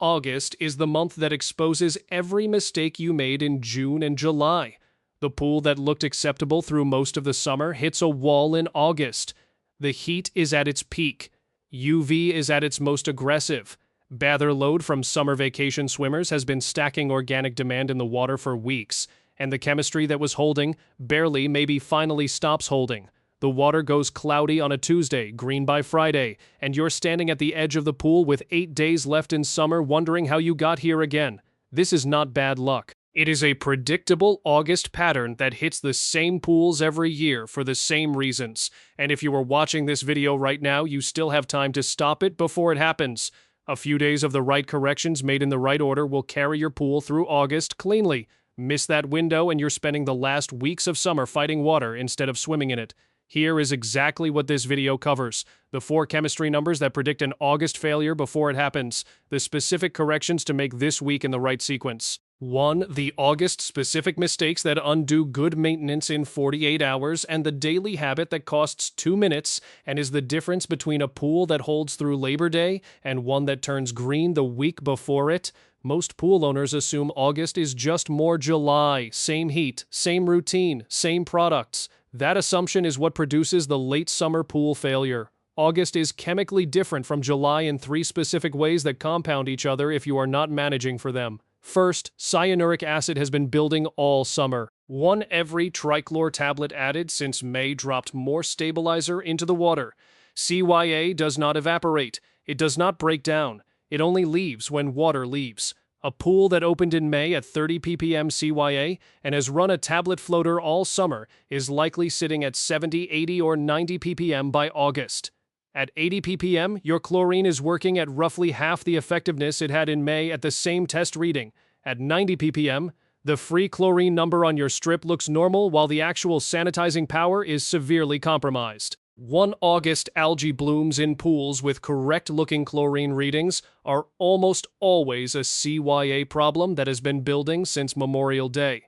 August is the month that exposes every mistake you made in June and July. The pool that looked acceptable through most of the summer hits a wall in August. The heat is at its peak. UV is at its most aggressive. Bather load from summer vacation swimmers has been stacking organic demand in the water for weeks, and the chemistry that was holding barely maybe finally stops holding. The water goes cloudy on a Tuesday, green by Friday, and you're standing at the edge of the pool with 8 days left in summer wondering how you got here again. This is not bad luck. It is a predictable August pattern that hits the same pools every year for the same reasons. And if you are watching this video right now, you still have time to stop it before it happens. A few days of the right corrections made in the right order will carry your pool through August cleanly. Miss that window and you're spending the last weeks of summer fighting water instead of swimming in it. Here is exactly what this video covers. The 4 chemistry numbers that predict an August failure before it happens. The specific corrections to make this week in the right sequence. 1. The August-specific mistakes that undo good maintenance in 48 hours and the daily habit that costs 2 minutes and is the difference between a pool that holds through Labor Day and one that turns green the week before it. Most pool owners assume August is just more July, same heat, same routine, same products. That assumption is what produces the late summer pool failure. August is chemically different from July in 3 specific ways that compound each other if you are not managing for them. First, cyanuric acid has been building all summer. 1 every trichlor tablet added since May dropped more stabilizer into the water. CYA does not evaporate. It does not break down. It only leaves when water leaves. A pool that opened in May at 30 ppm CYA and has run a tablet floater all summer is likely sitting at 70, 80, or 90 ppm by August. At 80 ppm, your chlorine is working at roughly half the effectiveness it had in May at the same test reading. At 90 ppm, the free chlorine number on your strip looks normal while the actual sanitizing power is severely compromised. 1 August algae blooms in pools with correct-looking chlorine readings are almost always a CYA problem that has been building since Memorial Day.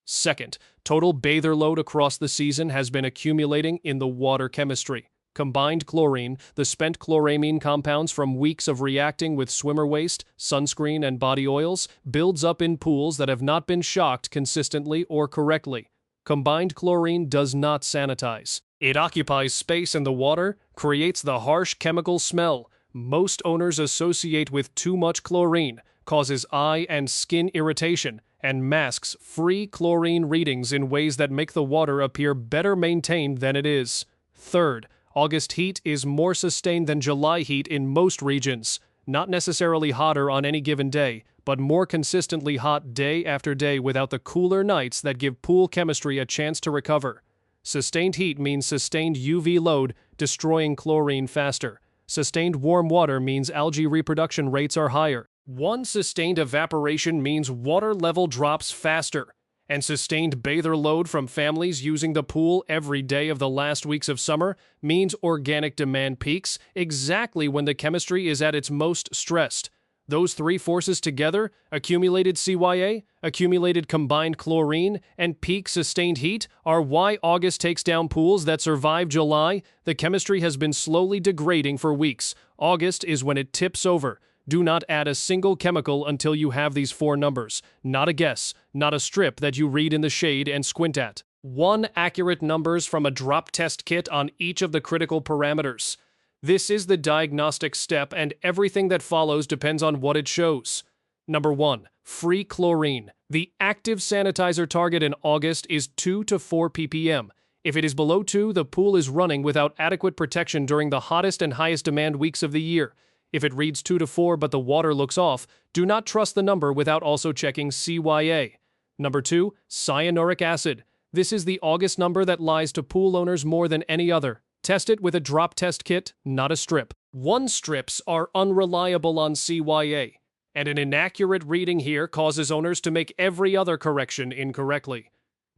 Second, total bather load across the season has been accumulating in the water chemistry. Combined chlorine, the spent chloramine compounds from weeks of reacting with swimmer waste, sunscreen, and body oils, builds up in pools that have not been shocked consistently or correctly. Combined chlorine does not sanitize. It occupies space in the water, creates the harsh chemical smell most owners associate with too much chlorine, causes eye and skin irritation, and masks free chlorine readings in ways that make the water appear better maintained than it is. Third, August heat is more sustained than July heat in most regions. Not necessarily hotter on any given day, but more consistently hot day after day without the cooler nights that give pool chemistry a chance to recover. Sustained heat means sustained UV load, destroying chlorine faster. Sustained warm water means algae reproduction rates are higher. 1 sustained evaporation means water level drops faster. And sustained bather load from families using the pool every day of the last weeks of summer means organic demand peaks exactly when the chemistry is at its most stressed. Those 3 forces together, accumulated CYA, accumulated combined chlorine, and peak sustained heat, are why August takes down pools that survive July. The chemistry has been slowly degrading for weeks. August is when it tips over. Do not add a single chemical until you have these 4 numbers. Not a guess, not a strip that you read in the shade and squint at. 1 accurate numbers from a drop test kit on each of the critical parameters. This is the diagnostic step, and everything that follows depends on what it shows. Number 1. Free chlorine. The active sanitizer target in August is 2 to 4 ppm. If it is below 2, the pool is running without adequate protection during the hottest and highest demand weeks of the year. If it reads 2 to 4 but the water looks off, do not trust the number without also checking CYA. Number 2. Cyanuric acid. This is the August number that lies to pool owners more than any other. Test it with a drop test kit, not a strip. 1 strips are unreliable on CYA, and an inaccurate reading here causes owners to make every other correction incorrectly.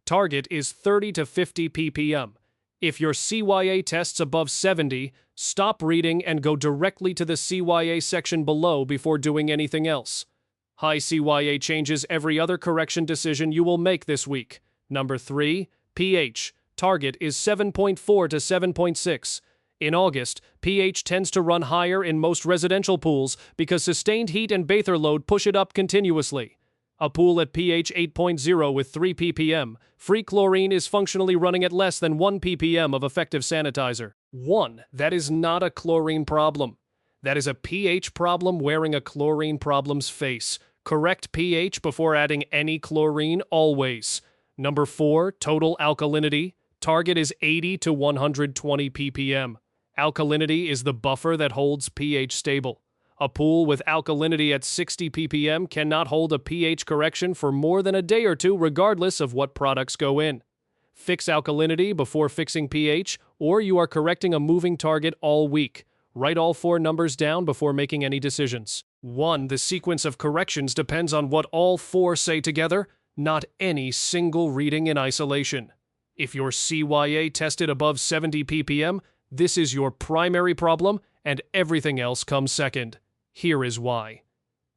Target is 30 to 50 ppm. If your CYA tests above 70, stop reading and go directly to the CYA section below before doing anything else. High CYA changes every other correction decision you will make this week. Number 3, pH. Target is 7.4 to 7.6. In August, pH tends to run higher in most residential pools because sustained heat and bather load push it up continuously. A pool at pH 8.0 with 3 ppm, free chlorine is functionally running at less than 1 ppm of effective sanitizer. 1. That is not a chlorine problem. That is a pH problem wearing a chlorine problem's face. Correct pH before adding any chlorine always. Number 4, total alkalinity. Target is 80 to 120 ppm. Alkalinity is the buffer that holds pH stable. A pool with alkalinity at 60 ppm cannot hold a pH correction for more than a day or two regardless of what products go in. Fix alkalinity before fixing pH, or you are correcting a moving target all week. Write all 4 numbers down before making any decisions. 1. The sequence of corrections depends on what all 4 say together, not any single reading in isolation. If your CYA tested above 70 ppm, this is your primary problem, and everything else comes second. Here is why.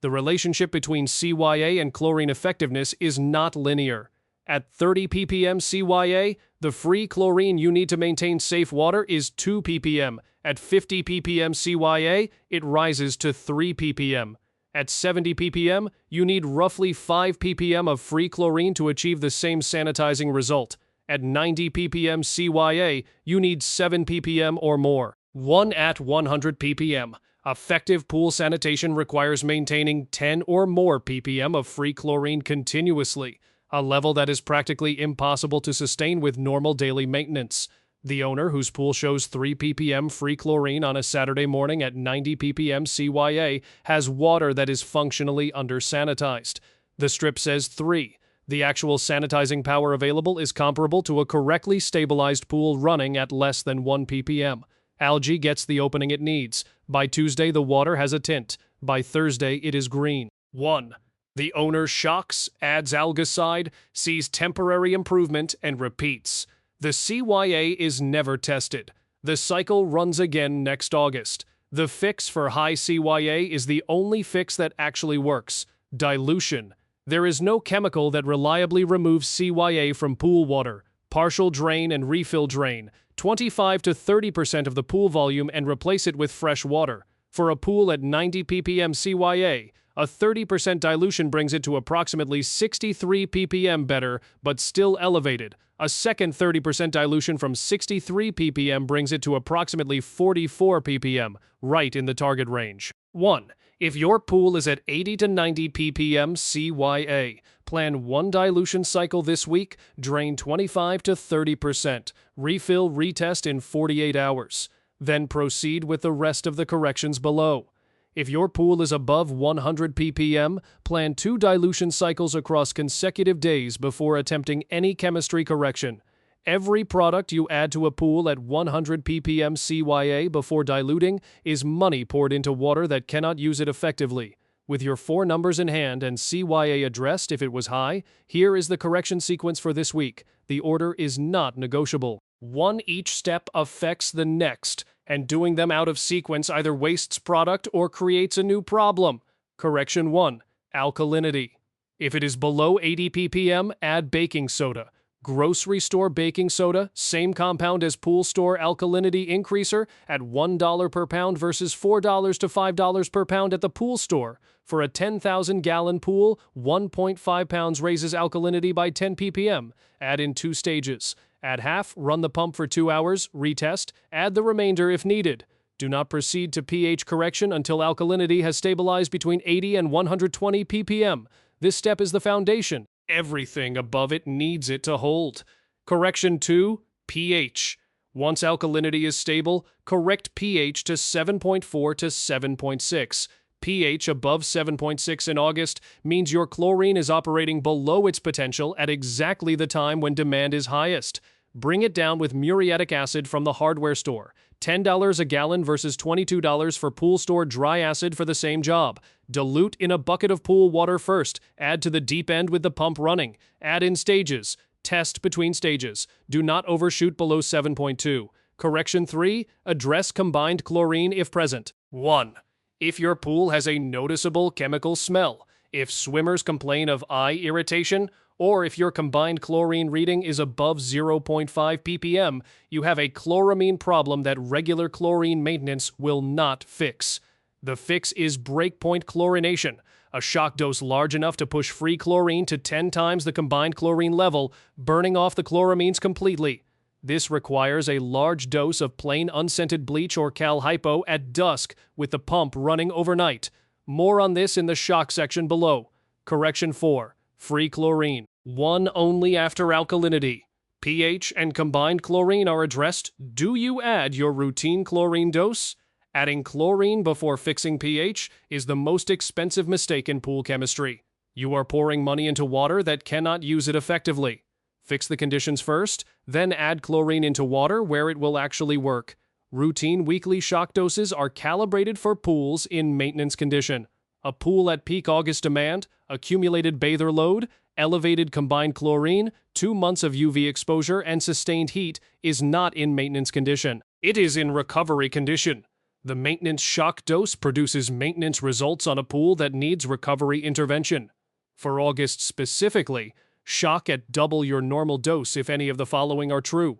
The relationship between CYA and chlorine effectiveness is not linear. At 30 ppm CYA, the free chlorine you need to maintain safe water is 2 ppm. At 50 ppm CYA, it rises to 3 ppm. At 70 ppm, you need roughly 5 ppm of free chlorine to achieve the same sanitizing result. At 90 ppm CYA, you need 7 ppm or more. 1 at 100 ppm. Effective pool sanitation requires maintaining 10 or more ppm of free chlorine continuously, a level that is practically impossible to sustain with normal daily maintenance. The owner, whose pool shows 3 ppm free chlorine on a Saturday morning at 90 ppm CYA, has water that is functionally under-sanitized. The strip says 3. The actual sanitizing power available is comparable to a correctly stabilized pool running at less than 1 ppm. Algae gets the opening it needs. By Tuesday, the water has a tint. By Thursday, it is green. 1. The owner shocks, adds algicide, sees temporary improvement, and repeats. The CYA is never tested. The cycle runs again next August. The fix for high CYA is the only fix that actually works. Dilution. There is no chemical that reliably removes CYA from pool water. Partial drain and refill drain. 25 to 30% of the pool volume and replace it with fresh water. For a pool at 90 ppm CYA, a 30% dilution brings it to approximately 63 ppm better, but still elevated. A second 30% dilution from 63 ppm brings it to approximately 44 ppm, right in the target range. 1. If your pool is at 80 to 90 ppm CYA, plan 1 dilution cycle this week, drain 25 to 30%, refill retest in 48 hours. Then proceed with the rest of the corrections below. If your pool is above 100 ppm, plan 2 dilution cycles across consecutive days before attempting any chemistry correction. Every product you add to a pool at 100 ppm CYA before diluting is money poured into water that cannot use it effectively. With your 4 numbers in hand and CYA addressed if it was high, here is the correction sequence for this week. The order is not negotiable. 1. Each step affects the next, and doing them out of sequence either wastes product or creates a new problem. Correction 1. Alkalinity. If it is below 80 ppm, add baking soda. Grocery store baking soda, same compound as pool store alkalinity increaser at $1 per pound versus $4 to $5 per pound at the pool store. For a 10,000-gallon pool, 1.5 pounds raises alkalinity by 10 ppm. Add in 2 stages. Add half, run the pump for 2 hours, retest, add the remainder if needed. Do not proceed to pH correction until alkalinity has stabilized between 80 and 120 ppm. This step is the foundation. Everything above it needs it to hold. Correction 2. pH. Once alkalinity is stable, correct pH to 7.4 to 7.6. pH above 7.6 in August means your chlorine is operating below its potential at exactly the time when demand is highest. Bring it down with muriatic acid from the hardware store. $10 a gallon versus $22 for pool store dry acid for the same job. Dilute in a bucket of pool water first. Add to the deep end with the pump running. Add in stages. Test between stages. Do not overshoot below 7.2. Correction 3. Address combined chlorine if present. 1. If your pool has a noticeable chemical smell, if swimmers complain of eye irritation, Or if your combined chlorine reading is above 0.5 ppm, you have a chloramine problem that regular chlorine maintenance will not fix. The fix is breakpoint chlorination, a shock dose large enough to push free chlorine to 10 times the combined chlorine level, burning off the chloramines completely. This requires a large dose of plain unscented bleach or cal hypo at dusk with the pump running overnight. More on this in the shock section below. Correction 4. Free chlorine. 1 only after alkalinity. pH and combined chlorine are addressed. Do you add your routine chlorine dose? Adding chlorine before fixing pH is the most expensive mistake in pool chemistry. You are pouring money into water that cannot use it effectively. Fix the conditions first, then add chlorine into water where it will actually work. Routine weekly shock doses are calibrated for pools in maintenance condition. A pool at peak August demand, accumulated bather load, elevated combined chlorine, 2 months of UV exposure, and sustained heat is not in maintenance condition. It is in recovery condition. The maintenance shock dose produces maintenance results on a pool that needs recovery intervention. For August specifically, shock at double your normal dose if any of the following are true.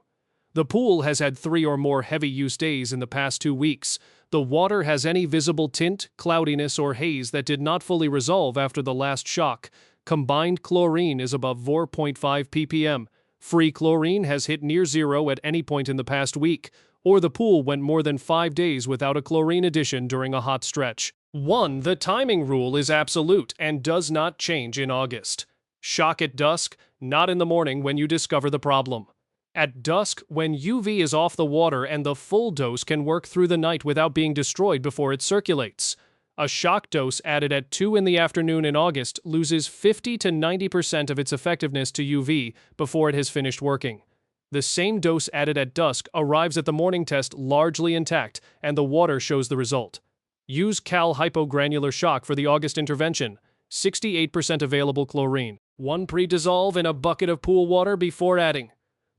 The pool has had 3 or more heavy use days in the past 2 weeks. The water has any visible tint, cloudiness, or haze that did not fully resolve after the last shock. Combined chlorine is above 4.5 ppm. Free chlorine has hit near zero at any point in the past week, or the pool went more than 5 days without a chlorine addition during a hot stretch. 1. The timing rule is absolute and does not change in August. Shock at dusk, not in the morning when you discover the problem. At dusk, when UV is off the water and the full dose can work through the night without being destroyed before it circulates. A shock dose added at 2 in the afternoon in August loses 50 to 90% of its effectiveness to UV before it has finished working. The same dose added at dusk arrives at the morning test largely intact, and the water shows the result. Use cal hypogranular shock for the August intervention. 68% available chlorine. 1 pre-dissolve in a bucket of pool water before adding.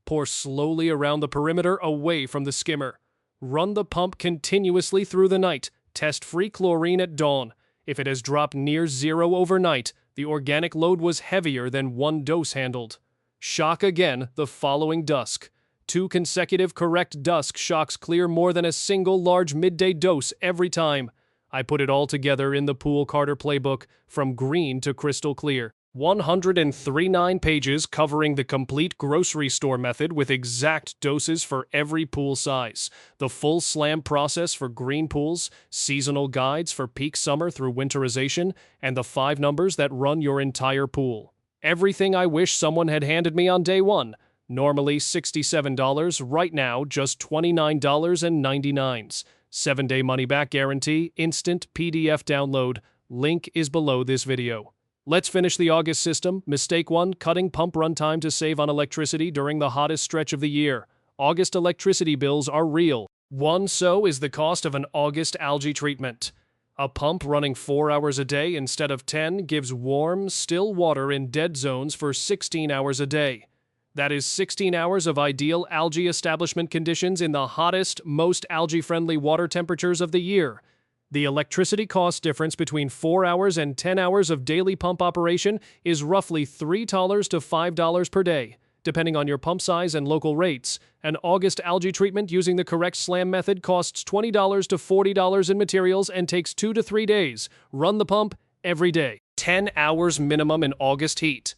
Pour slowly around the perimeter away from the skimmer. Run the pump continuously through the night. Test free chlorine at dawn. If it has dropped near zero overnight, the organic load was heavier than 1 dose handled. Shock again the following dusk. 2 consecutive correct dusk shocks clear more than a single large midday dose every time. I put it all together in the Pool Carter Playbook, from green to crystal clear. 139 pages covering the complete grocery store method with exact doses for every pool size, the full slam process for green pools, seasonal guides for peak summer through winterization, and the 5 numbers that run your entire pool. Everything I wish someone had handed me on day 1. Normally $67, right now just $29.99. 7-day money-back guarantee, instant PDF download. Link is below this video. Let's finish the August system. Mistake 1, cutting pump runtime to save on electricity during the hottest stretch of the year. August electricity bills are real. 1 so is the cost of an August algae treatment. A pump running 4 hours a day instead of 10 gives warm, still water in dead zones for 16 hours a day. That is 16 hours of ideal algae establishment conditions in the hottest, most algae-friendly water temperatures of the year. The electricity cost difference between 4 hours and 10 hours of daily pump operation is roughly $3 to $5 per day, depending on your pump size and local rates. An August algae treatment using the correct SLAM method costs $20 to $40 in materials and takes 2 to 3 days. Run the pump every day. 10 hours minimum in August heat.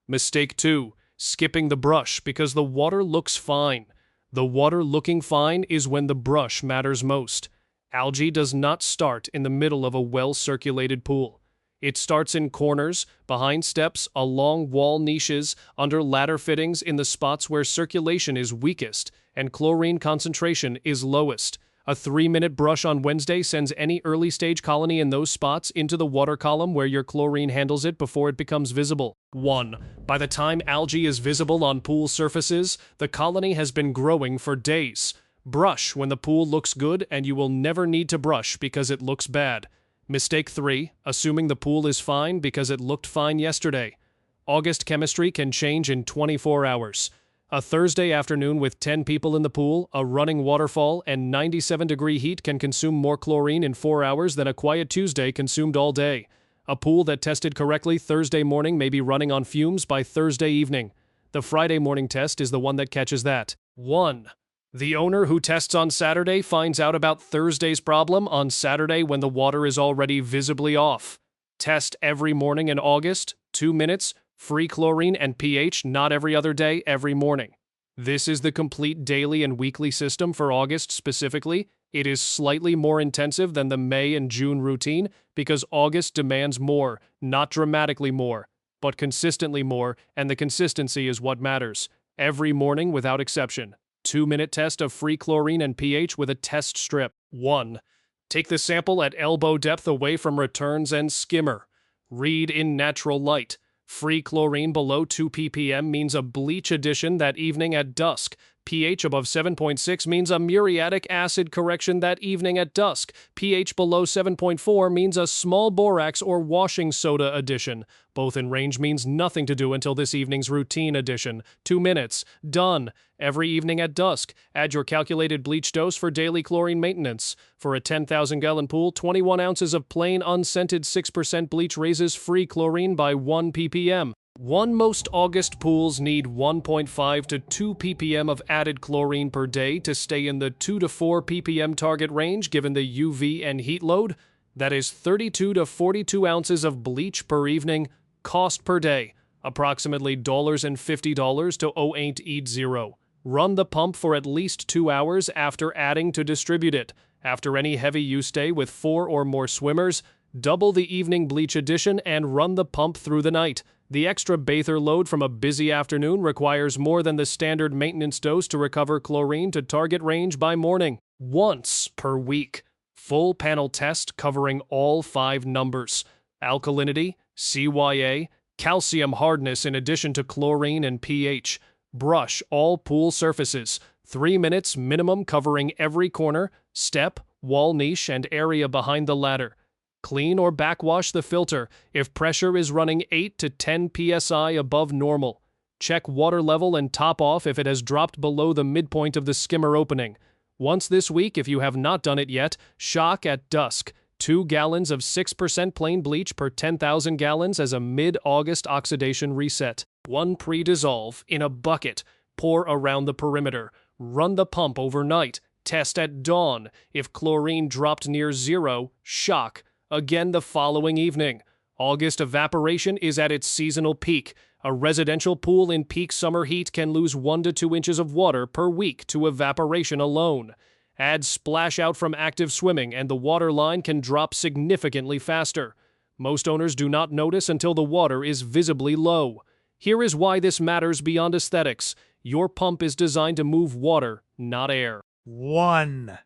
Mistake 2. Skipping the brush because the water looks fine. The water looking fine is when the brush matters most. Algae does not start in the middle of a well-circulated pool. It starts in corners, behind steps, along wall niches, under ladder fittings in the spots where circulation is weakest and chlorine concentration is lowest. A 3-minute brush on Wednesday sends any early-stage colony in those spots into the water column where your chlorine handles it before it becomes visible. 1. By the time algae is visible on pool surfaces, the colony has been growing for days. Brush when the pool looks good and you will never need to brush because it looks bad. Mistake 3. Assuming the pool is fine because it looked fine yesterday. August chemistry can change in 24 hours. A Thursday afternoon with 10 people in the pool, a running waterfall, and 97-degree heat can consume more chlorine in 4 hours than a quiet Tuesday consumed all day. A pool that tested correctly Thursday morning may be running on fumes by Thursday evening. The Friday morning test is the one that catches that. 1. The owner who tests on Saturday finds out about Thursday's problem on Saturday when the water is already visibly off. Test every morning in August, 2 minutes, free chlorine and pH, not every other day, every morning. This is the complete daily and weekly system for August specifically. It is slightly more intensive than the May and June routine because August demands more, not dramatically more, but consistently more, and the consistency is what matters. Every morning without exception. 2-minute test of free chlorine and pH with a test strip. 1. Take the sample at elbow depth away from returns and skimmer. Read in natural light. Free chlorine below 2 ppm means a bleach addition that evening at dusk. pH above 7.6 means a muriatic acid correction that evening at dusk. pH below 7.4 means a small borax or washing soda addition. Both in range means nothing to do until this evening's routine addition. 2 minutes. Done. Every evening at dusk. Add your calculated bleach dose for daily chlorine maintenance. For a 10,000-gallon pool, 21 ounces of plain unscented 6% bleach raises free chlorine by 1 ppm. Most August pools need 1.5 to 2 ppm of added chlorine per day to stay in the 2 to 4 ppm target range given the UV and heat load. That is 32 to 42 ounces of bleach per evening. Cost per day, approximately $50 to 0.80. Run the pump for at least 2 hours after adding to distribute it. After any heavy use day with 4 or more swimmers, double the evening bleach addition and run the pump through the night. The extra bather load from a busy afternoon requires more than the standard maintenance dose to recover chlorine to target range by morning. Once per week. Full panel test covering all 5 numbers. Alkalinity, CYA, calcium hardness in addition to chlorine and pH. Brush all pool surfaces. 3 minutes minimum covering every corner, step, wall niche, and area behind the ladder. Clean or backwash the filter if pressure is running 8 to 10 psi above normal. Check water level and top off if it has dropped below the midpoint of the skimmer opening. Once this week, if you have not done it yet, shock at dusk. 2 gallons of 6% plain bleach per 10,000 gallons as a mid-August oxidation reset. 1 pre-dissolve in a bucket. Pour around the perimeter. Run the pump overnight. Test at dawn. If chlorine dropped near 0, shock. Again the following evening. August evaporation is at its seasonal peak. A residential pool in peak summer heat can lose 1 to 2 inches of water per week to evaporation alone. Add splash out from active swimming and the water line can drop significantly faster. Most owners do not notice until the water is visibly low. Here is why this matters beyond aesthetics. Your pump is designed to move water, not air. 1.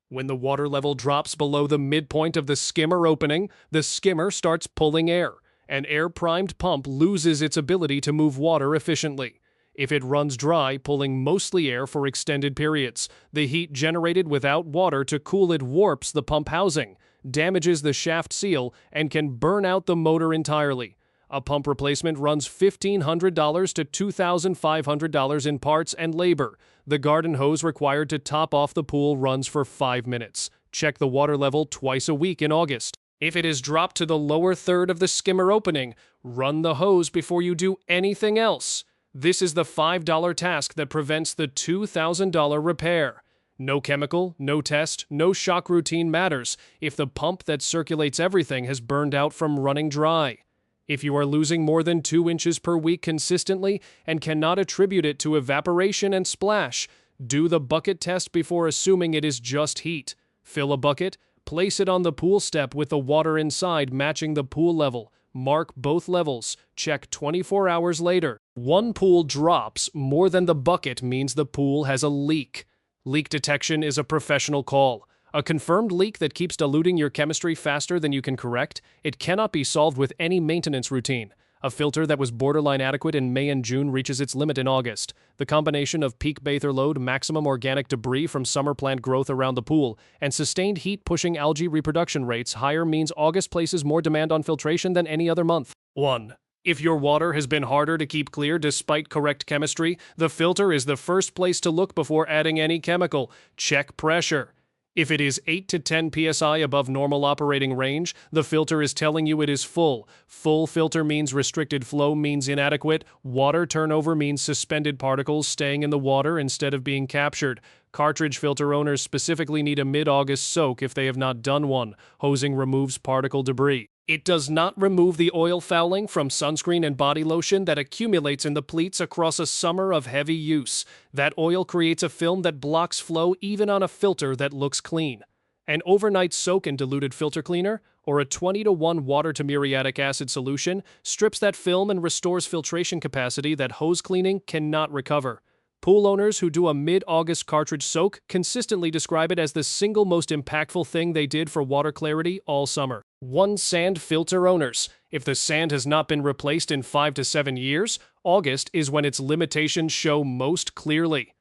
When the water level drops below the midpoint of the skimmer opening, the skimmer starts pulling air. An air-primed pump loses its ability to move water efficiently. If it runs dry, pulling mostly air for extended periods, the heat generated without water to cool it warps the pump housing, damages the shaft seal, and can burn out the motor entirely. A pump replacement runs $1,500 to $2,500 in parts and labor. The garden hose required to top off the pool runs for 5 minutes. Check the water level twice a week in August. If it is dropped to the lower third of the skimmer opening, run the hose before you do anything else. This is the $5 task that prevents the $2,000 repair. No chemical, no test, no shock routine matters if the pump that circulates everything has burned out from running dry. If you are losing more than 2 inches per week consistently and cannot attribute it to evaporation and splash, do the bucket test before assuming it is just heat. Fill a bucket, place it on the pool step with the water inside matching the pool level. Mark both levels. Check 24 hours later. 1 pool drops more than the bucket means the pool has a leak. Leak detection is a professional call. A confirmed leak that keeps diluting your chemistry faster than you can correct, it cannot be solved with any maintenance routine. A filter that was borderline adequate in May and June reaches its limit in August. The combination of peak bather load, maximum organic debris from summer plant growth around the pool, and sustained heat pushing algae reproduction rates higher means August places more demand on filtration than any other month. 1. If your water has been harder to keep clear despite correct chemistry, the filter is the first place to look before adding any chemical. Check pressure. If it is 8 to 10 psi above normal operating range, the filter is telling you it is full. Full filter means restricted flow means inadequate. Water turnover means suspended particles staying in the water instead of being captured. Cartridge filter owners specifically need a mid-August soak if they have not done one. Hosing removes particle debris. It does not remove the oil fouling from sunscreen and body lotion that accumulates in the pleats across a summer of heavy use. That oil creates a film that blocks flow even on a filter that looks clean. An overnight soak in diluted filter cleaner or a 20-to-1 water to muriatic acid solution strips that film and restores filtration capacity that hose cleaning cannot recover. Pool owners who do a mid-August cartridge soak consistently describe it as the single most impactful thing they did for water clarity all summer. 1. Sand filter owners. If the sand has not been replaced in 5 to 7 years, August is when its limitations show most clearly.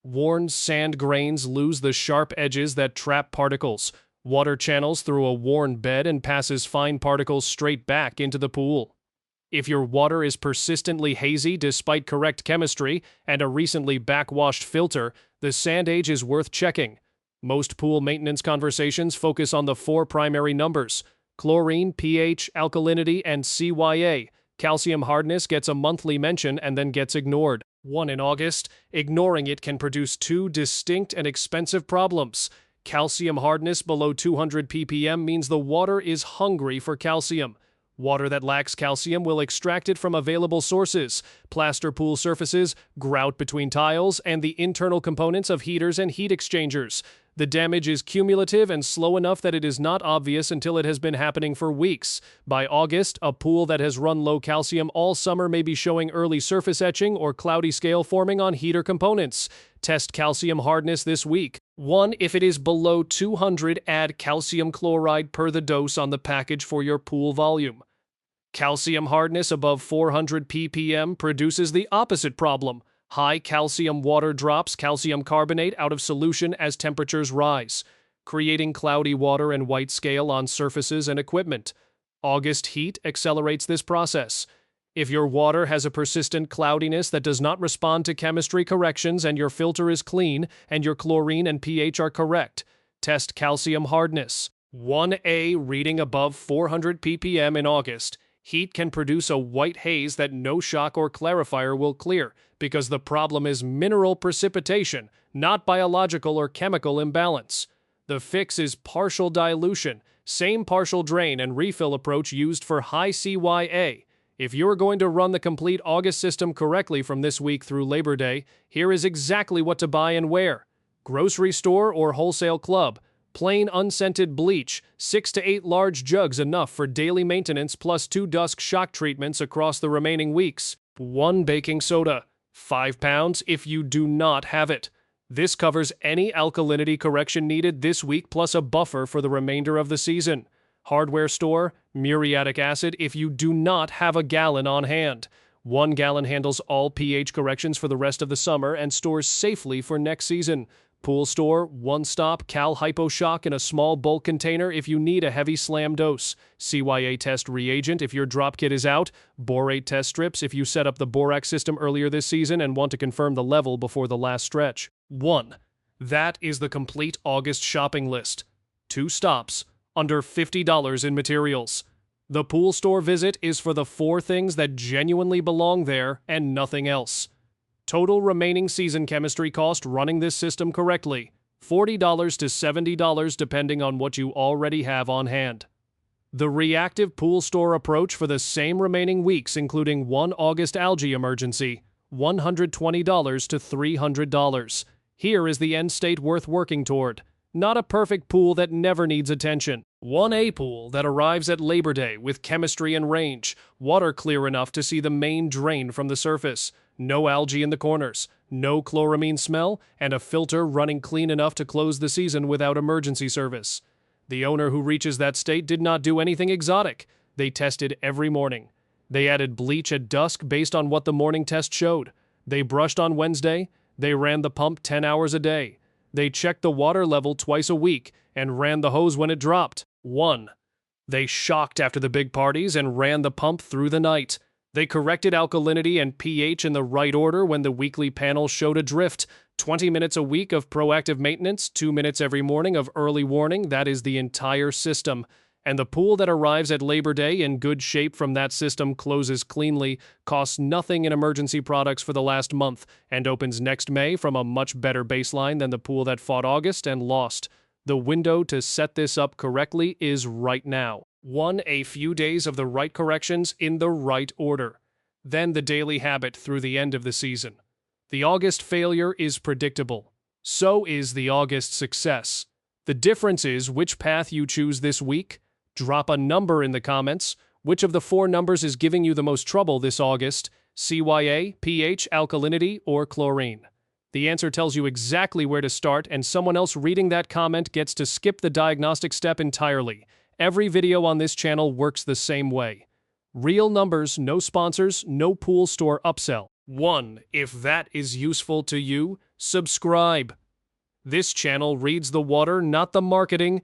Worn sand grains lose the sharp edges that trap particles. Water channels through a worn bed and passes fine particles straight back into the pool. If your water is persistently hazy despite correct chemistry and a recently backwashed filter, the sand age is worth checking. Most pool maintenance conversations focus on the 4 primary numbers: chlorine, pH, alkalinity, and CYA. Calcium hardness gets a monthly mention and then gets ignored. 1. In August, ignoring it can produce 2 distinct and expensive problems. Calcium hardness below 200 ppm means the water is hungry for calcium. Water that lacks calcium will extract it from available sources: plaster pool surfaces, grout between tiles, and the internal components of heaters and heat exchangers. The damage is cumulative and slow enough that it is not obvious until it has been happening for weeks. By August, a pool that has run low calcium all summer may be showing early surface etching or cloudy scale forming on heater components. Test calcium hardness this week. 1. If it is below 200, add calcium chloride per the dose on the package for your pool volume. Calcium hardness above 400 ppm produces the opposite problem. High calcium water drops calcium carbonate out of solution as temperatures rise, creating cloudy water and white scale on surfaces and equipment. August heat accelerates this process. If your water has a persistent cloudiness that does not respond to chemistry corrections and your filter is clean and your chlorine and pH are correct, test calcium hardness. 1A reading above 400 ppm in August. Heat can produce a white haze that no shock or clarifier will clear because the problem is mineral precipitation, not biological or chemical imbalance. The fix is partial dilution, same partial drain and refill approach used for high CYA. If you're going to run the complete August system correctly from this week through Labor Day, here is exactly what to buy and where. Grocery store or wholesale club. Plain unscented bleach, 6 to 8 large jugs enough for daily maintenance plus 2 dusk shock treatments across the remaining weeks. 1 baking soda, 5 pounds if you do not have it. This covers any alkalinity correction needed this week plus a buffer for the remainder of the season. Hardware store, muriatic acid if you do not have a gallon on hand. 1 gallon handles all pH corrections for the rest of the summer and stores safely for next season. Pool store, 1-stop Cal Hypo Shock in a small bulk container if you need a heavy slam dose. CYA test reagent if your drop kit is out. Borate test strips if you set up the borax system earlier this season and want to confirm the level before the last stretch. 1. That is the complete August shopping list. 2 stops, under $50 in materials. The pool store visit is for the 4 things that genuinely belong there and nothing else. Total remaining season chemistry cost running this system correctly, $40 to $70 depending on what you already have on hand. The reactive pool store approach for the same remaining weeks including 1 August algae emergency, $120 to $300. Here is the end state worth working toward. Not a perfect pool that never needs attention. 1A pool that arrives at Labor Day with chemistry and range, water clear enough to see the main drain from the surface, no algae in the corners, no chloramine smell, and a filter running clean enough to close the season without emergency service. The owner who reaches that state did not do anything exotic. They tested every morning. They added bleach at dusk based on what the morning test showed. They brushed on Wednesday. They ran the pump 10 hours a day. They checked the water level twice a week and ran the hose when it dropped. 1. They shocked after the big parties and ran the pump through the night. They corrected alkalinity and pH in the right order when the weekly panel showed a drift. 20 minutes a week of proactive maintenance, 2 minutes every morning of early warning, that is the entire system. And the pool that arrives at Labor Day in good shape from that system closes cleanly, costs nothing in emergency products for the last month, and opens next May from a much better baseline than the pool that fought August and lost. The window to set this up correctly is right now. 1. A few days of the right corrections in the right order. Then the daily habit through the end of the season. The August failure is predictable. So is the August success. The difference is which path you choose this week. Drop a number in the comments. Which of the 4 numbers is giving you the most trouble this August? CYA, pH, alkalinity, or chlorine? The answer tells you exactly where to start, and someone else reading that comment gets to skip the diagnostic step entirely. Every video on this channel works the same way. Real numbers, no sponsors, no pool store upsell. 1. If that is useful to you, subscribe. This channel reads the water, not the marketing.